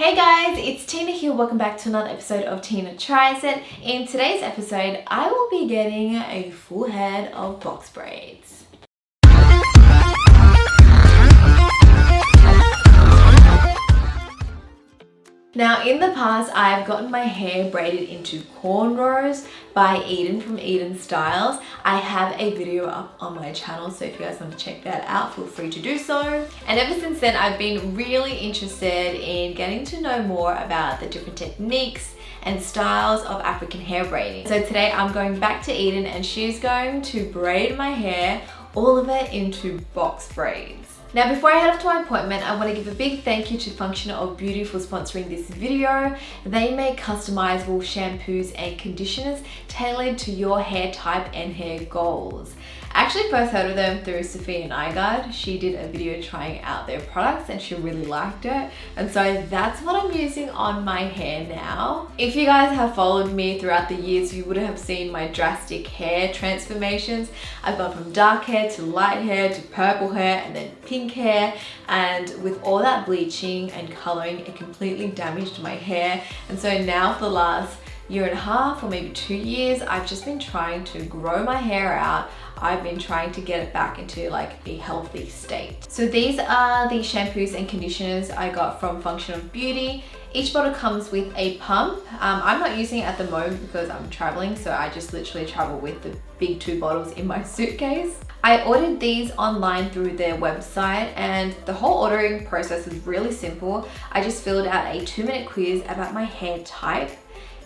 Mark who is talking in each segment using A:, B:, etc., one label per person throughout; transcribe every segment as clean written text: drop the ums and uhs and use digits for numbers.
A: Hey guys, it's Tina here. Welcome back to another episode of Tina Tries It. In today's episode, I will be getting a full head of box braids. Now in the past, I've gotten my hair braided into cornrows by Eden from Eden Styles. I have a video up on my channel, so if you guys want to check that out, feel free to do so. And ever since then, I've been really interested in getting to know more about the different techniques and styles of African hair braiding. So today I'm going back to Eden and she's going to braid my hair, all of it into box braids. Now before I head off to my appointment, I want to give a big thank you to Functional Beauty for sponsoring this video. They make customizable shampoos and conditioners tailored to your hair type and hair goals. I actually first heard of them through Sophia and iGuard. She did a video trying out their products and she really liked it. And so that's what I'm using on my hair now. If you guys have followed me throughout the years, you would have seen my drastic hair transformations. I've gone from dark hair to light hair to purple hair and then pink hair. And with all that bleaching and coloring, it completely damaged my hair. And so now for the last year and a half or maybe 2 years, I've just been trying to grow my hair out. I've been trying to get it back into like a healthy state. So these are the shampoos and conditioners I got from Functional Beauty. Each bottle comes with a pump. I'm not using it at the moment because I'm traveling, so I just literally travel with the big 2 bottles in my suitcase. I ordered these online through their website and the whole ordering process was really simple. I just filled out a 2-minute quiz about my hair type,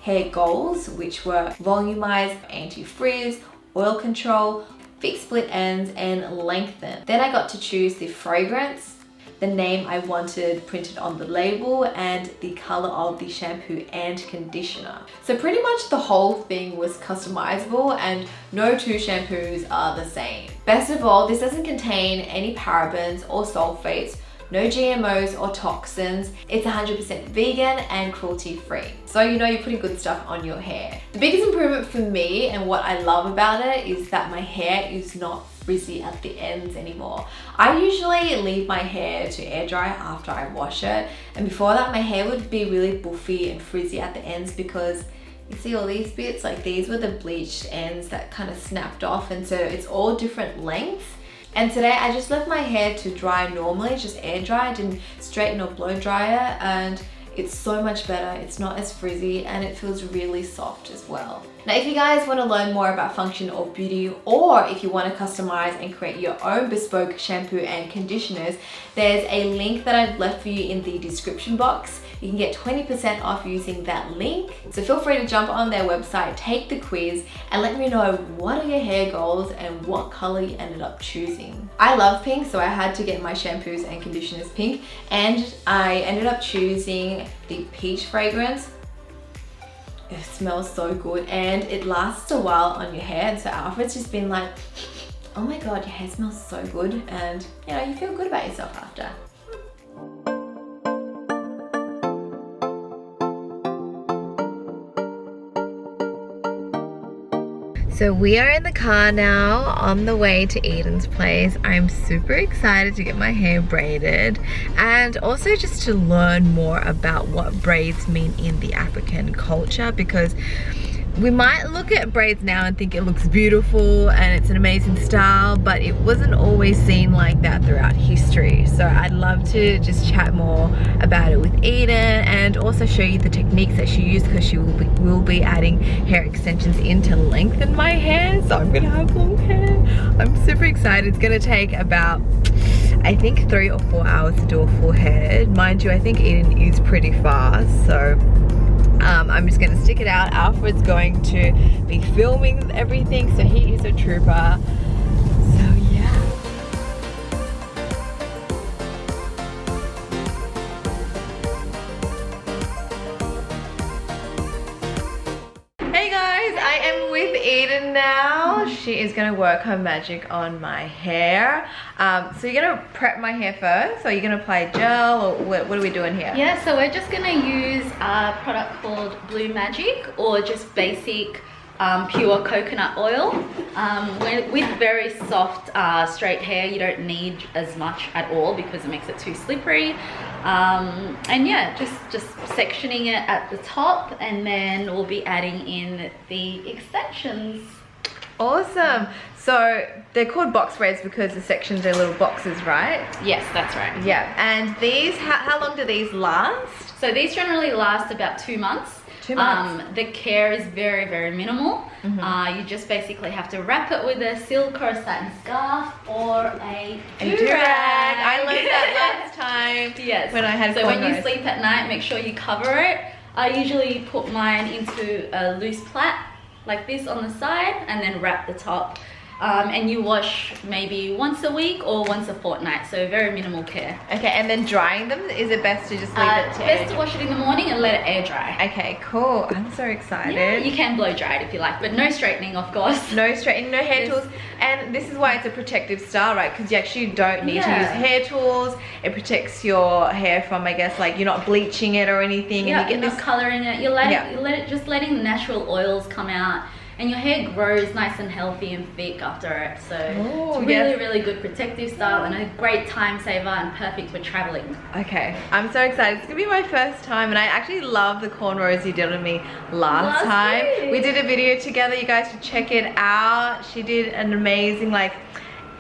A: hair goals, which were volumize, anti-frizz, oil control, fix split ends, and lengthen. Then I got to choose the fragrance, the name I wanted printed on the label, and the color of the shampoo and conditioner. So pretty much the whole thing was customizable and no 2 shampoos are the same. Best of all, this doesn't contain any parabens or sulfates, no GMOs or toxins. It's 100% vegan and cruelty free. So you know you're putting good stuff on your hair. The biggest improvement for me and what I love about it is that my hair is not frizzy at the ends anymore. I usually leave my hair to air dry after I wash it. And before that, my hair would be really buffy and frizzy at the ends because you see all these bits, like these were the bleached ends that kind of snapped off, and so it's all different lengths. And today I just left my hair to dry normally, just air dry. I didn't straighten or blow dry it, and it's so much better. It's not as frizzy and it feels really soft as well. Now, if you guys want to learn more about Functional Beauty, or if you want to customize and create your own bespoke shampoo and conditioners, there's a link that I've left for you in the description box. You can get 20% off using that link. So feel free to jump on their website, take the quiz, and let me know what are your hair goals and what color you ended up choosing. I love pink, so I had to get my shampoos and conditioners pink, and I ended up choosing the peach fragrance. It smells so good and it lasts a while on your hair, and so Alfred's just been like, oh my god, your hair smells so good, and you know, you feel good about yourself after. So we are in the car now on the way to Eden's place. I'm super excited to get my hair braided and also just to learn more about what braids mean in the African culture, because we might look at braids now and think it looks beautiful and it's an amazing style, but it wasn't always seen like that throughout history. So I'd love to just chat more about it with Eden and also show you the techniques that she used, because she will be adding hair extensions in to lengthen my hair. So I'm gonna have long hair. I'm super excited. It's gonna take about, I think, 3 or 4 hours to do a full head. Mind you, I think Eden is pretty fast, so I'm just gonna stick it out. Alfred's going to be filming everything, so he is a trooper. So yeah. Hey guys, I am with Eden now. She is gonna work her magic on my hair. So you're gonna prep my hair first, or you're gonna apply gel, or what are we doing here?
B: Yeah, so we're just gonna use a product called Blue Magic, or just basic pure coconut oil. With very soft straight hair, you don't need as much at all because it makes it too slippery. And yeah, just sectioning it at the top, and then we'll be adding in the extensions.
A: Awesome. So they're called box braids because the sections are little boxes, right?
B: Yes, that's right.
A: Yeah. And these, how long do these last?
B: So these generally last about 2 months.
A: 2 months.
B: The care is very, very minimal. You just basically have to wrap it with a silk or a satin scarf or a do-rag.
A: I learned that last time.
B: Yes.
A: When I had
B: So when you
A: cornrows.
B: sleep at night, make sure you cover it. I usually put mine into a loose plait like this on the side and then wrap the top. And you wash maybe once a week or once a fortnight, so very minimal care.
A: Okay, and then drying them, is it best to just leave it to
B: Best to wash it in the morning and let it air dry.
A: Okay, cool. I'm so excited.
B: Yeah, you can blow dry it if you like, but no straightening, of course.
A: No straightening, no hair tools. And this is why it's a protective style, right? Because you actually don't need to use hair tools. It protects your hair from, I guess, like you're not bleaching it or anything.
B: Yeah,
A: and you get
B: you're
A: this
B: not colouring it. Just letting the natural oils come out. And your hair grows nice and healthy and thick after it. So it's really good protective style and a great time saver and perfect for traveling.
A: Okay, I'm so excited. It's gonna be my first time, and I actually love the cornrows you did on me last time.
B: Week.
A: We did a video together. You guys should check it out. She did an amazing, like,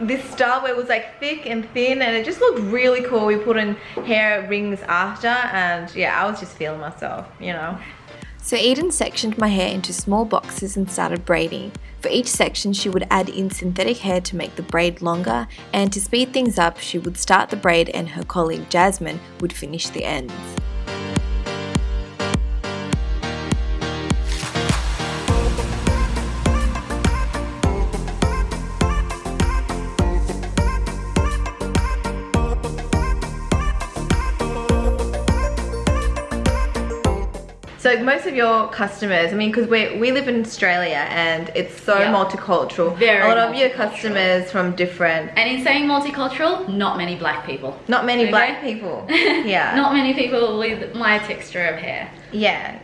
A: this style where it was like thick and thin, and it just looked really cool. We put in hair rings after, and yeah, I was just feeling myself, you know. So Eden sectioned my hair into small boxes and started braiding. For each section, she would add in synthetic hair to make the braid longer, and to speed things up, she would start the braid and her colleague Jasmine would finish the ends. So most of your customers, I mean, because we live in Australia and it's so multicultural.
B: Very
A: a lot of your customers from different.
B: And in saying multicultural, not many black people.
A: Not many black people. Yeah.
B: Not many people with my texture of hair.
A: Yeah.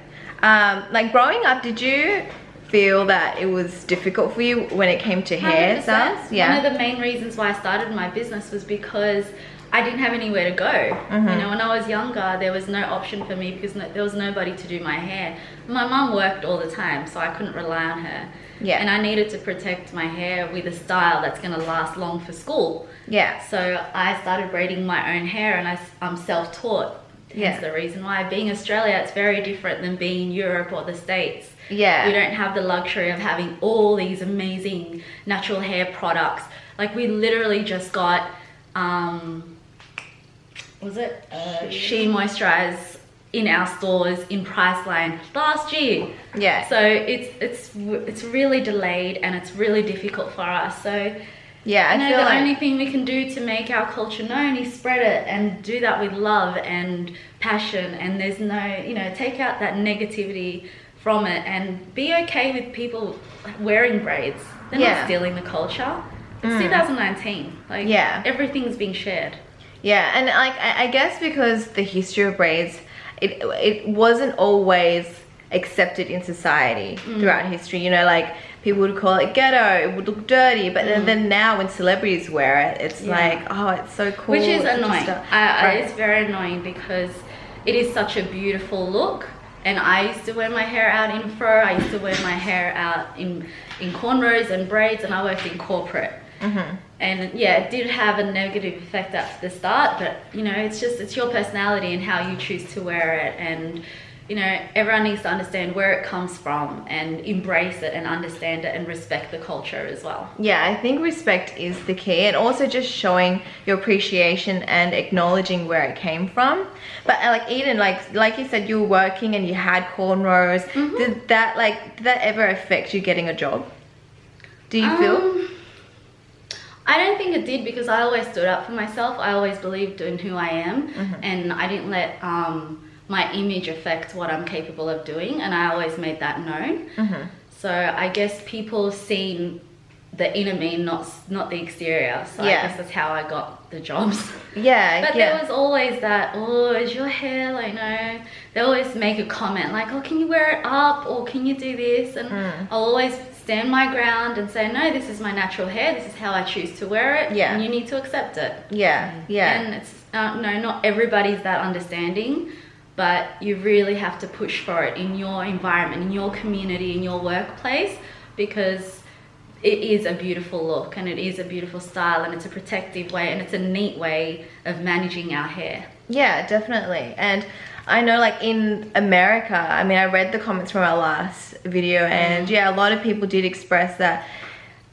A: Like growing up, did you feel that it was difficult for you when it came to hair styles? Yeah.
B: One of the main reasons why I started my business was because I didn't have anywhere to go. You know, when I was younger, there was no option for me because there was nobody to do my hair. My mum worked all the time, so I couldn't rely on her. Yeah. And I needed to protect my hair with a style that's going to last long for school. Yeah. So I started braiding my own hair, and I'm self-taught. That's the reason why. Being Australia, it's very different than being Europe or the States. Yeah. We don't have the luxury of having all these amazing natural hair products. Like we literally just got She Moisturize in our stores in Priceline last year. Yeah. So it's really delayed and it's really difficult for us. So yeah, I feel the only thing we can do to make our culture known is spread it and do that with love and passion. And there's no, you know, take out that negativity from it and be okay with people wearing braids. They're not stealing the culture. It's 2019. Like everything's being shared. Yeah, and like I guess because the history of braids, it wasn't always accepted in society throughout history. You know, like people would call it ghetto, it would look dirty, but then now when celebrities wear it, it's like, oh, it's so cool. Which is annoying. It's very annoying because it is such a beautiful look. And I used to wear my hair out in fur. I used to wear my hair out in cornrows and braids, and I worked in corporate. And yeah, it did have a negative effect at the start, but you know, it's your personality and how you choose to wear it. And you know, everyone needs to understand where it comes from and embrace it and understand it and respect the culture as well. Yeah, I think respect is the key, and also just showing your appreciation and acknowledging where it came from. But like Eden, like you said, you were working and you had cornrows. Did that ever affect you getting a job? Do you feel? I don't think it did, because I always stood up for myself. I always believed in who I am, and I didn't let my image affect what I'm capable of doing, and I always made that known. So I guess people seen the inner me, not the exterior. So I guess that's how I got the jobs. But there was always that, oh, is your hair like, no? They always make a comment like, oh, can you wear it up, or can you do this? And I'll always stand my ground and say, no, this is my natural hair, this is how I choose to wear it, and you need to accept it. And it's no, not everybody's that understanding, but you really have to push for it in your environment, in your community, in your workplace, because it is a beautiful look and it is a beautiful style, and it's a protective way, and it's a neat way of managing our hair.
A: Yeah, definitely. And I know, like, in America, I mean, I read the comments from our last video, and yeah, a lot of people did express that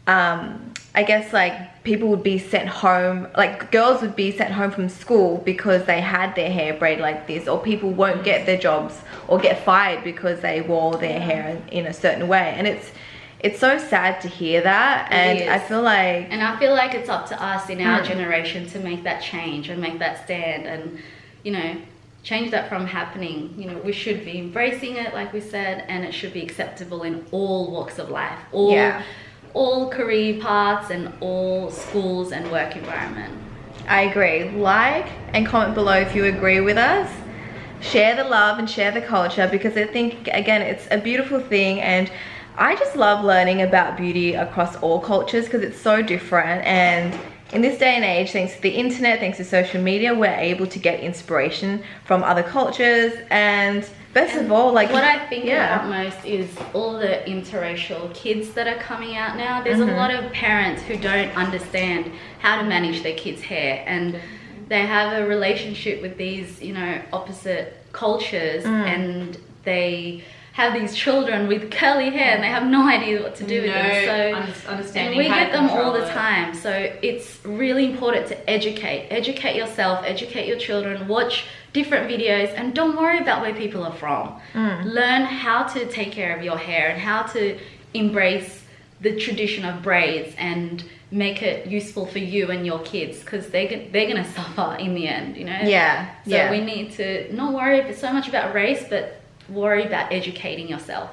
A: I guess, like, people would be sent home, like girls would be sent home from school because they had their hair braided like this, or people won't get their jobs or get fired because they wore their hair in a certain way. And it's so sad to hear that. And I feel like
B: it's up to us in our generation to make that change and make that stand, and, you know, change that from happening. You know, we should be embracing it, like we said, and it should be acceptable in all walks of life, all career paths and all schools and work environment.
A: I agree. Like and comment below if you agree with us. Share the love and share the culture, because I think, again, it's a beautiful thing, and I just love learning about beauty across all cultures because it's so different. And in this day and age, thanks to the internet, thanks to social media, we're able to get inspiration from other cultures. And best of all, like,
B: what I think about most is all the interracial kids that are coming out now. There's a lot of parents who don't understand how to manage their kids' hair, and they have a relationship with these, you know, opposite cultures, and they have these children with curly hair and they have no idea what to do with them. So
C: understanding,
B: we get them all the time. So it's really important to educate yourself, educate your children, watch different videos, and don't worry about where people are from. Learn how to take care of your hair and how to embrace the tradition of braids and make it useful for you and your kids, because they're gonna suffer in the end, you know. So we need to not worry so much about race, but worry about educating yourself.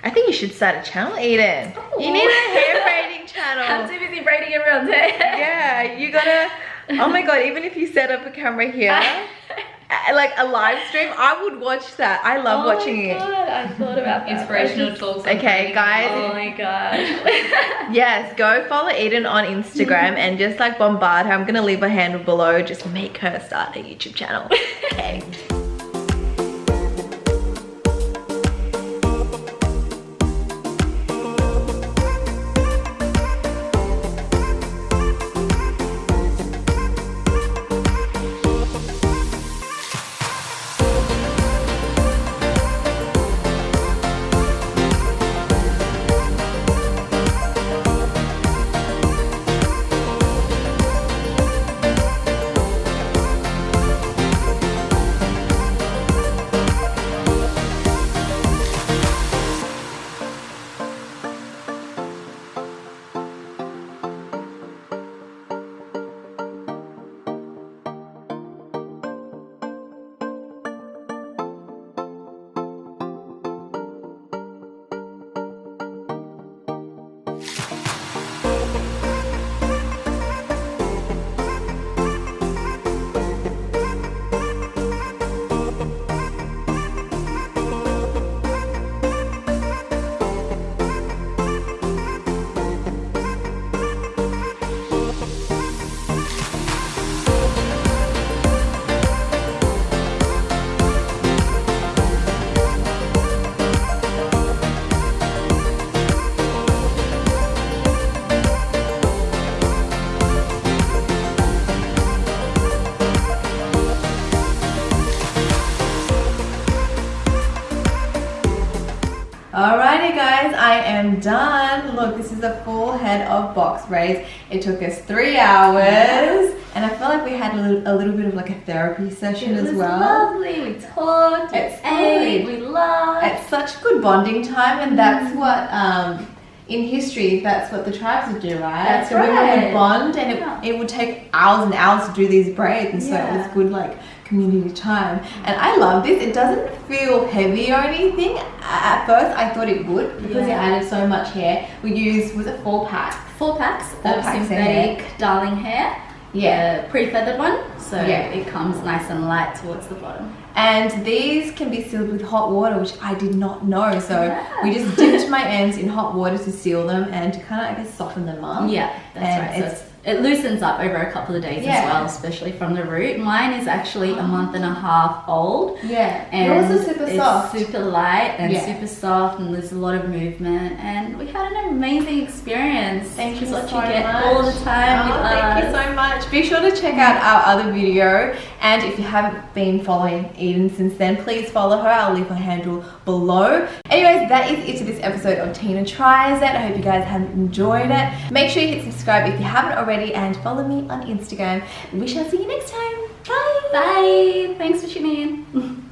A: I think you should start a channel, Eden. You need a hair braiding channel.
B: I'm too busy braiding everyone's hair.
A: Yeah, you gotta, oh my god, even if you set up a camera here, like a live stream, I would watch that. I love watching it.
B: I thought about that.
C: Inspirational talks.
A: Okay, guys.
B: Oh my gosh.
A: Yes, go follow Eden on Instagram and just like bombard her. I'm gonna leave her handle below. Just make her start a YouTube channel. Okay. Alrighty guys, I am done. Look, this is a full head of box braids. It took us 3 hours, and I feel like we had a little bit of like a therapy session as well.
B: Lovely. We talked, we ate, we laughed.
A: It's such good bonding time, and that's what in history, that's what the tribes would do, right?
B: That's
A: so women would bond, and it would take hours and hours to do these braids, and so it was good like community time. And I love this. It doesn't feel heavy or anything. At first I thought it would, because it added so much hair. We used, was it 4 packs?
B: 4 packs of synthetic darling hair. Yeah, pre-feathered one, so it comes nice and light towards the bottom.
A: And these can be sealed with hot water, which I did not know. So we just dipped my ends in hot water to seal them and to kind of, I guess, soften them up.
B: Yeah, that's right. So it loosens up over a couple of days as well, especially from the root. Mine is actually a month and a half old.
A: Yeah,
B: and
A: yours is super soft.
B: It's super light and super soft, and there's a lot of movement. And we had an amazing experience.
A: Thank you
B: so
A: much.
B: All the time with
A: thank you so much. Be sure to check out our other video, and if you haven't been following Eden since then, please follow her. I'll leave her handle below. Anyways, that is it to this episode of Tina Tries It. I hope you guys have enjoyed it. Make sure you hit subscribe if you haven't already, and follow me on Instagram. We shall see you next time. Bye.
B: Bye. Thanks for tuning in.